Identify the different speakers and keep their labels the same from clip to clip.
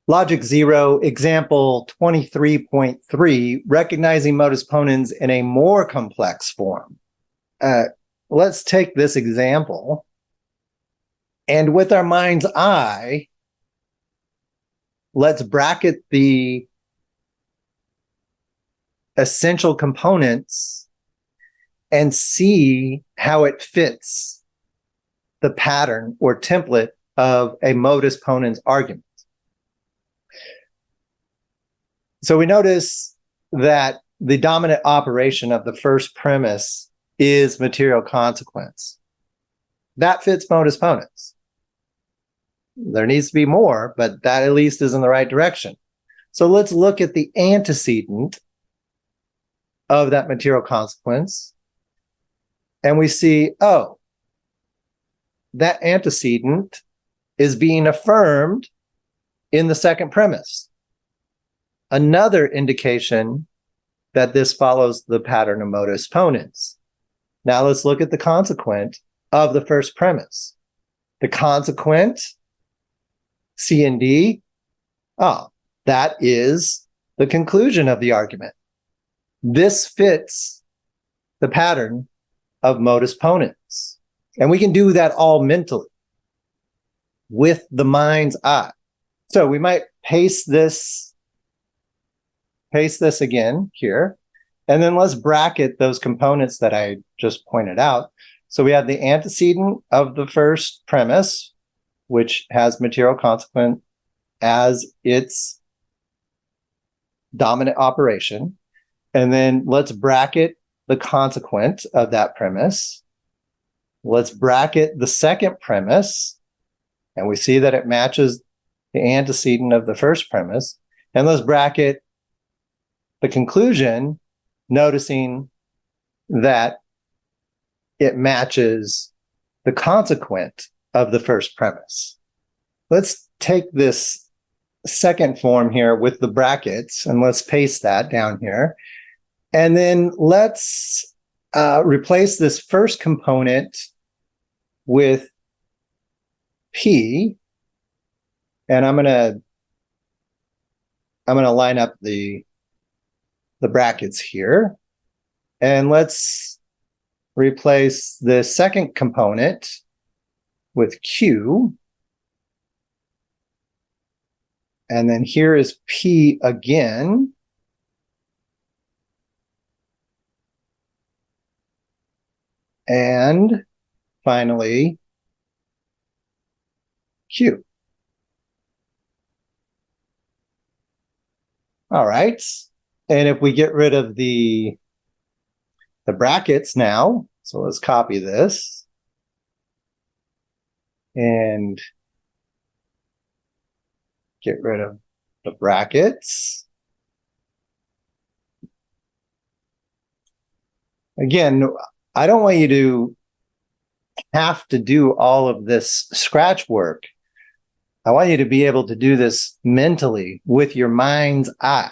Speaker 1: Logic 0, example 23.3, recognizing modus ponens in a more complex form. Let's take this example, and with our mind's eye, let's bracket the essential components and see how it fits the pattern or template of a modus ponens argument. So we notice that the dominant operation of the first premise is material consequence. That fits modus ponens. There needs to be more, but that at least is in the right direction. So let's look at the antecedent of that material consequence. And we see, oh, that antecedent is being affirmed in the second premise. Another indication that this follows the pattern of modus ponens. Now let's look at the consequent of the first premise. The consequent, C and D, that is the conclusion of the argument. This fits the pattern of modus ponens. And we can do that all mentally with the mind's eye. So we might paste this again here, and then let's bracket those components that I just pointed out. So we have the antecedent of the first premise, which has material consequent as its dominant operation. And then let's bracket the consequent of that premise. Let's bracket the second premise, and we see that it matches the antecedent of the first premise. And let's bracket the conclusion, noticing that it matches the consequent of the first premise. Let's take this second form here with the brackets, and let's paste that down here. And then let's replace this first component with P, and I'm gonna line up the brackets here, and let's replace the second component with Q, and then here is P again, and finally Q. All right. And if we get rid of the brackets now, so let's copy this and get rid of the brackets. Again, I don't want you to have to do all of this scratch work. I want you to be able to do this mentally with your mind's eye.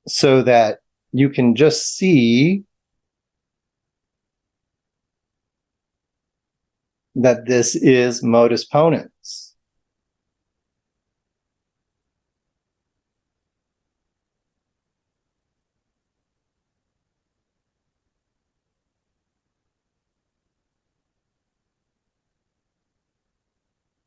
Speaker 1: So that you can just see that this is modus ponens.